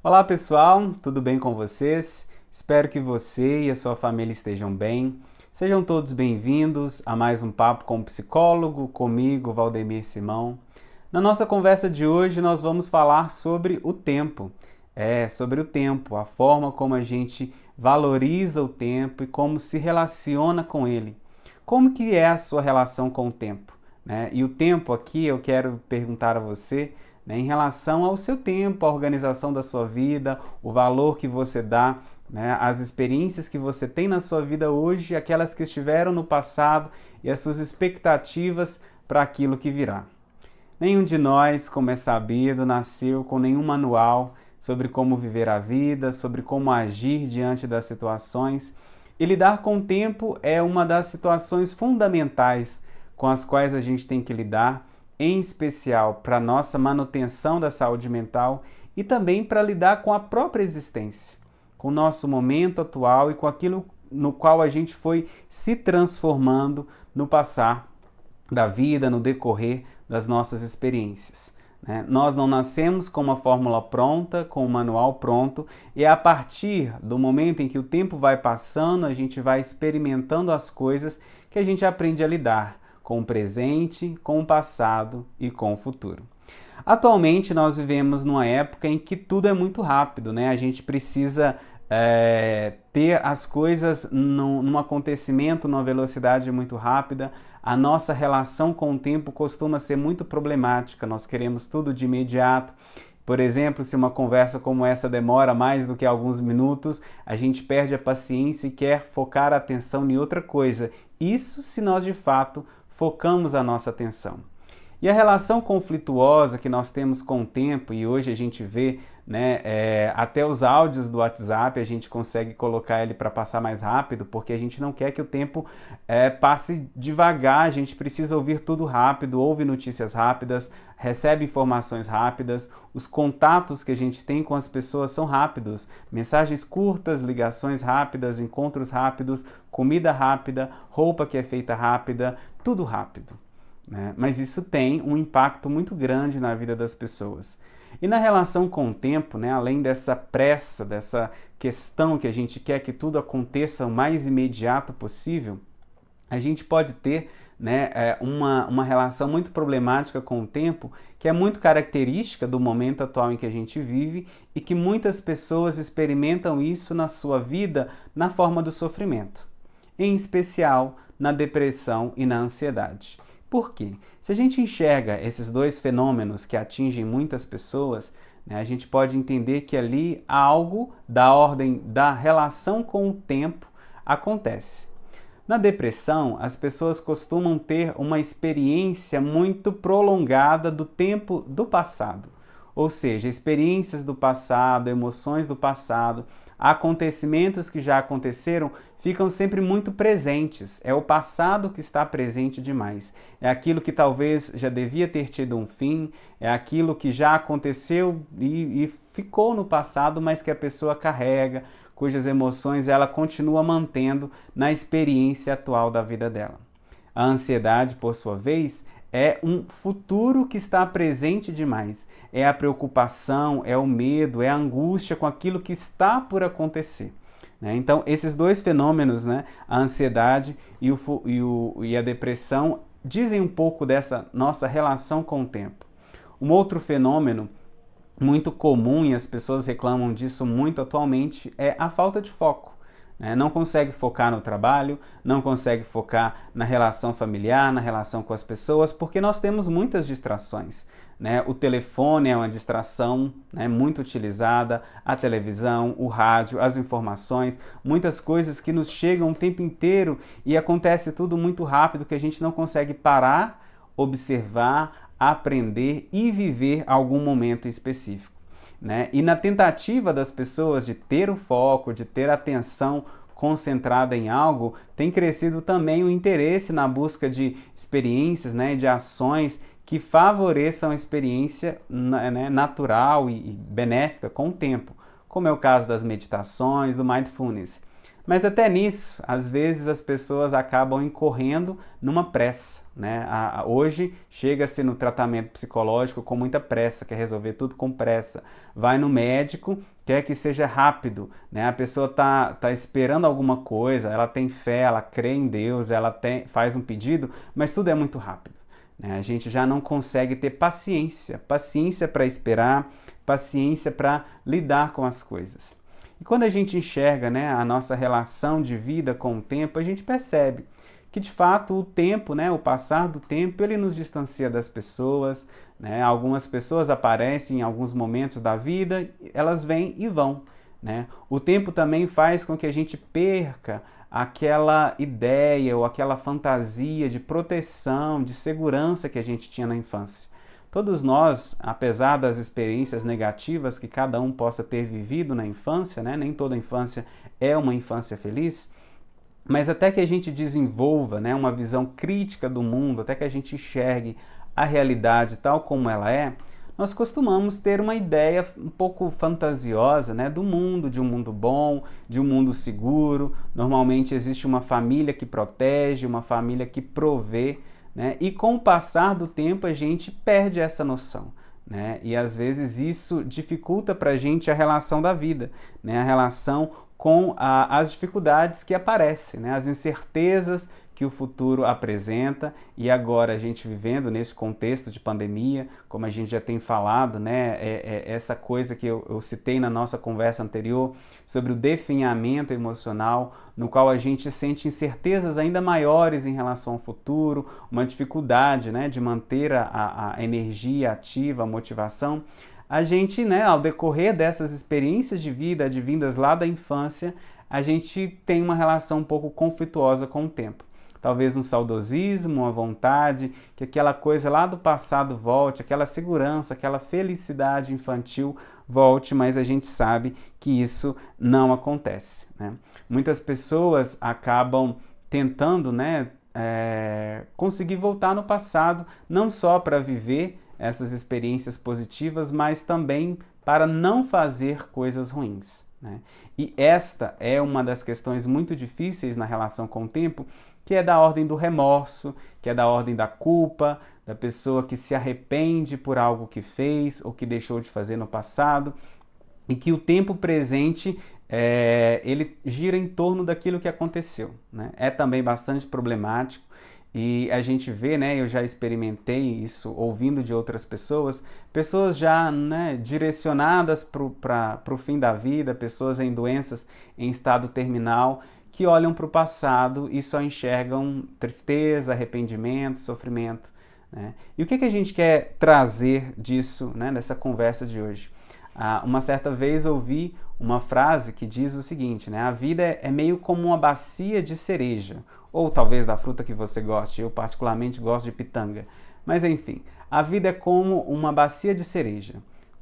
Olá pessoal, tudo bem com vocês? Espero que você e a sua família estejam bem. Sejam todos bem-vindos a mais um Papo com o Psicólogo, comigo, Valdemir Simão. Na nossa conversa de hoje nós vamos falar sobre o tempo. Sobre o tempo, a forma como a gente valoriza o tempo e como se relaciona com ele. Como que é a sua relação com o tempo, né? E o tempo aqui eu quero perguntar a você, né, em relação ao seu tempo, à organização da sua vida, o valor que você dá, né, as experiências que você tem na sua vida hoje, aquelas que estiveram no passado e as suas expectativas para aquilo que virá. Nenhum de nós, como é sabido, nasceu com nenhum manual sobre como viver a vida, sobre como agir diante das situações. E lidar com o tempo é uma das situações fundamentais com as quais a gente tem que lidar, em especial para a nossa manutenção da saúde mental e também para lidar com a própria existência, com o nosso momento atual e com aquilo no qual a gente foi se transformando no passar da vida, no decorrer das nossas experiências, né? Nós não nascemos com uma fórmula pronta, com um manual pronto, e é a partir do momento em que o tempo vai passando, a gente vai experimentando as coisas que a gente aprende a lidar com o presente, com o passado e com o futuro. Atualmente nós vivemos numa época em que tudo é muito rápido, né? A gente precisa ter as coisas num acontecimento, numa velocidade muito rápida. A nossa relação com o tempo costuma ser muito problemática, nós queremos tudo de imediato. Por exemplo, se uma conversa como essa demora mais do que alguns minutos, a gente perde a paciência e quer focar a atenção em outra coisa. Isso se nós de fato focamos a nossa atenção. E a relação conflituosa que nós temos com o tempo, e hoje a gente vê, né, até os áudios do WhatsApp, a gente consegue colocar ele para passar mais rápido, porque a gente não quer que o tempo passe devagar, a gente precisa ouvir tudo rápido, ouve notícias rápidas, recebe informações rápidas, os contatos que a gente tem com as pessoas são rápidos, mensagens curtas, ligações rápidas, encontros rápidos, comida rápida, roupa que é feita rápida, tudo rápido, né? Mas isso tem um impacto muito grande na vida das pessoas. E na relação com o tempo, né, além dessa pressa, dessa questão que a gente quer que tudo aconteça o mais imediato possível, a gente pode ter, né, uma relação muito problemática com o tempo, que é muito característica do momento atual em que a gente vive e que muitas pessoas experimentam isso na sua vida na forma do sofrimento, em especial na depressão e na ansiedade. Por quê? Se a gente enxerga esses dois fenômenos que atingem muitas pessoas, né, a gente pode entender que ali algo da ordem da relação com o tempo acontece. Na depressão, as pessoas costumam ter uma experiência muito prolongada do tempo do passado, ou seja, experiências do passado, emoções do passado, acontecimentos que já aconteceram ficam sempre muito presentes. É o passado que está presente demais. É aquilo que talvez já devia ter tido um fim, é aquilo que já aconteceu e ficou no passado, mas que a pessoa carrega, cujas emoções ela continua mantendo na experiência atual da vida dela. A ansiedade, por sua vez, é um futuro que está presente demais. É a preocupação, é o medo, é a angústia com aquilo que está por acontecer, né? Então, esses dois fenômenos, né, a ansiedade e a depressão, dizem um pouco dessa nossa relação com o tempo. Um outro fenômeno muito comum, e as pessoas reclamam disso muito atualmente, é a falta de foco. Não consegue focar no trabalho, não consegue focar na relação familiar, na relação com as pessoas, porque nós temos muitas distrações, né? O telefone é uma distração, né, muito utilizada, a televisão, o rádio, as informações, muitas coisas que nos chegam o tempo inteiro e acontece tudo muito rápido que a gente não consegue parar, observar, aprender e viver algum momento específico, né? E na tentativa das pessoas de ter o foco, de ter a atenção concentrada em algo, tem crescido também o interesse na busca de experiências, né, de ações que favoreçam a experiência, né, natural e benéfica com o tempo, como é o caso das meditações, do mindfulness. Mas até nisso, às vezes as pessoas acabam incorrendo numa pressa, né? Hoje chega-se no tratamento psicológico com muita pressa, quer resolver tudo com pressa. Vai no médico, quer que seja rápido, né? A pessoa tá esperando alguma coisa, ela tem fé, ela crê em Deus, faz um pedido, mas tudo é muito rápido, né? A gente já não consegue ter paciência para esperar, paciência para lidar com as coisas. E quando a gente enxerga, né, a nossa relação de vida com o tempo, a gente percebe que de fato o tempo, né, o passar do tempo, ele nos distancia das pessoas, né? Algumas pessoas aparecem em alguns momentos da vida, elas vêm e vão, né? O tempo também faz com que a gente perca aquela ideia ou aquela fantasia de proteção, de segurança que a gente tinha na infância. Todos nós, apesar das experiências negativas que cada um possa ter vivido na infância, né? Nem toda infância é uma infância feliz, mas até que a gente desenvolva, né, uma visão crítica do mundo, até que a gente enxergue a realidade tal como ela é, nós costumamos ter uma ideia um pouco fantasiosa, né, do mundo, de um mundo bom, de um mundo seguro. Normalmente existe uma família que protege, uma família que provê, né, e com o passar do tempo a gente perde essa noção, né, e às vezes isso dificulta para a gente a relação da vida, né, a relação com as dificuldades que aparecem, né, as incertezas que o futuro apresenta. E agora a gente vivendo nesse contexto de pandemia, como a gente já tem falado, né, essa coisa que eu citei na nossa conversa anterior sobre o definhamento emocional, no qual a gente sente incertezas ainda maiores em relação ao futuro, uma dificuldade, né, de manter a energia ativa, a motivação. A gente, né, ao decorrer dessas experiências de vida advindas lá da infância, a gente tem uma relação um pouco conflituosa com o tempo. Talvez um saudosismo, uma vontade que aquela coisa lá do passado volte, aquela segurança, aquela felicidade infantil volte, mas a gente sabe que isso não acontece, né? Muitas pessoas acabam tentando, né, conseguir voltar no passado, não só para viver essas experiências positivas, mas também para não fazer coisas ruins, né? E esta é uma das questões muito difíceis na relação com o tempo, que é da ordem do remorso, que é da ordem da culpa, da pessoa que se arrepende por algo que fez ou que deixou de fazer no passado, e que o tempo presente ele gira em torno daquilo que aconteceu, né? É também bastante problemático. E a gente vê, né, eu já experimentei isso ouvindo de outras pessoas, pessoas já, né, direcionadas para o fim da vida, pessoas em doenças em estado terminal, que olham para o passado e só enxergam tristeza, arrependimento, sofrimento, né? E o que a gente quer trazer disso, né, dessa conversa de hoje? Uma certa vez ouvi uma frase que diz o seguinte, né? A vida é meio como uma bacia de cereja, ou talvez da fruta que você goste. Eu particularmente gosto de pitanga. Mas enfim, a vida é como uma bacia de cereja.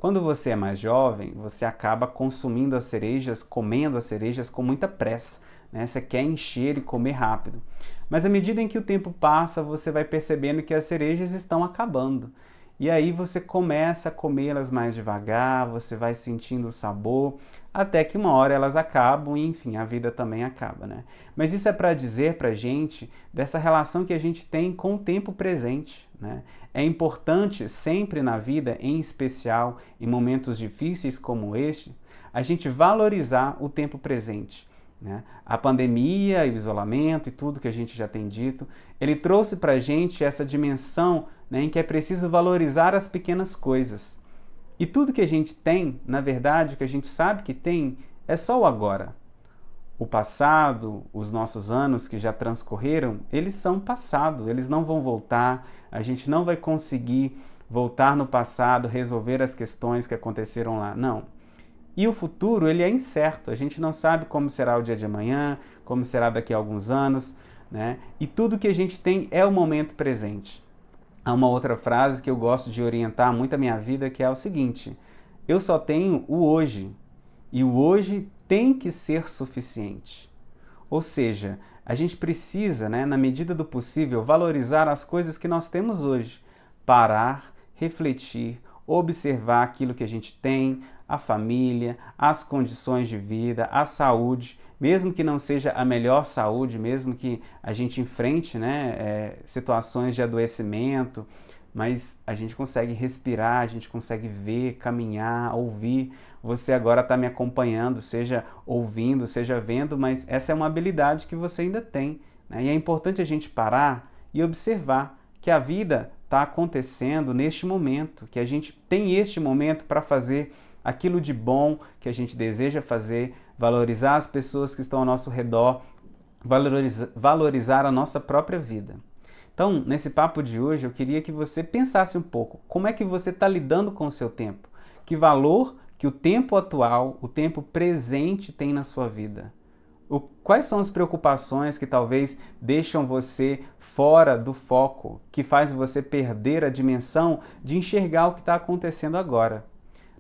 Quando você é mais jovem, você acaba consumindo as cerejas, comendo as cerejas com muita pressa, né? Você quer encher e comer rápido. Mas à medida em que o tempo passa, você vai percebendo que as cerejas estão acabando. E aí você começa a comê-las mais devagar, você vai sentindo o sabor, até que uma hora elas acabam e, enfim, a vida também acaba, né? Mas isso é para dizer para a gente dessa relação que a gente tem com o tempo presente, né? É importante sempre na vida, em especial em momentos difíceis como este, a gente valorizar o tempo presente, né? A pandemia, o isolamento e tudo que a gente já tem dito, ele trouxe para a gente essa dimensão, né, em que é preciso valorizar as pequenas coisas. E tudo que a gente tem, na verdade, que a gente sabe que tem, é só o agora. O passado, os nossos anos que já transcorreram, eles são passado, eles não vão voltar, a gente não vai conseguir voltar no passado, resolver as questões que aconteceram lá, não. E o futuro, ele é incerto, a gente não sabe como será o dia de amanhã, como será daqui a alguns anos, né? E tudo que a gente tem é o momento presente. Há uma outra frase que eu gosto de orientar muito a minha vida, que é o seguinte: eu só tenho o hoje, e o hoje tem que ser suficiente. Ou seja, a gente precisa, né, na medida do possível, valorizar as coisas que nós temos hoje, parar, refletir, observar aquilo que a gente tem, a família, as condições de vida, a saúde, mesmo que não seja a melhor saúde, mesmo que a gente enfrente, né, situações de adoecimento, mas a gente consegue respirar, a gente consegue ver, caminhar, ouvir. Você agora está me acompanhando, seja ouvindo, seja vendo, mas essa é uma habilidade que você ainda tem, né? E é importante a gente parar e observar que a vida está acontecendo neste momento, que a gente tem este momento para fazer aquilo de bom que a gente deseja fazer, valorizar as pessoas que estão ao nosso redor, valorizar a nossa própria vida. Então, nesse papo de hoje, eu queria que você pensasse um pouco, como é que você está lidando com o seu tempo? Que valor que o tempo atual, o tempo presente tem na sua vida? Quais são as preocupações que talvez deixam você fora do foco, que faz você perder a dimensão de enxergar o que está acontecendo agora?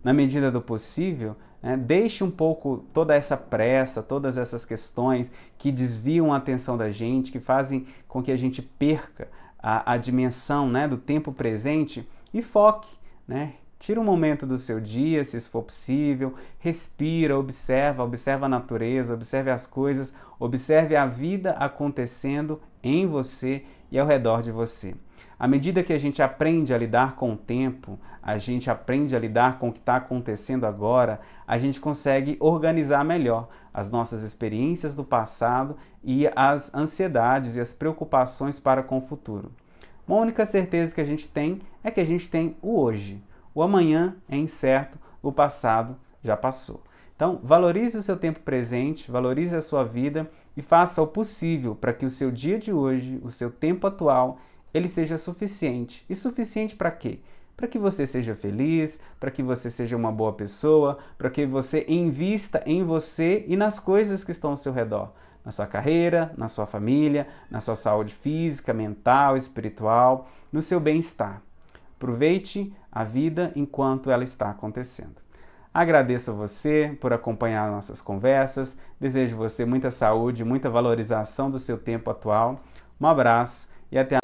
Na medida do possível, né, deixe um pouco toda essa pressa, todas essas questões que desviam a atenção da gente, que fazem com que a gente perca a dimensão, né, do tempo presente e foque, né? Tira um momento do seu dia, se isso for possível, respira, observa a natureza, observe as coisas, observe a vida acontecendo em você e ao redor de você. À medida que a gente aprende a lidar com o tempo, a gente aprende a lidar com o que está acontecendo agora, a gente consegue organizar melhor as nossas experiências do passado e as ansiedades e as preocupações para com o futuro. Uma única certeza que a gente tem é que a gente tem o hoje. O amanhã é incerto, o passado já passou. Então, valorize o seu tempo presente, valorize a sua vida e faça o possível para que o seu dia de hoje, o seu tempo atual, ele seja suficiente. E suficiente para quê? Para que você seja feliz, para que você seja uma boa pessoa, para que você invista em você e nas coisas que estão ao seu redor. Na sua carreira, na sua família, na sua saúde física, mental, espiritual, no seu bem-estar. Aproveite a vida enquanto ela está acontecendo. Agradeço a você por acompanhar nossas conversas. Desejo você muita saúde, muita valorização do seu tempo atual. Um abraço e até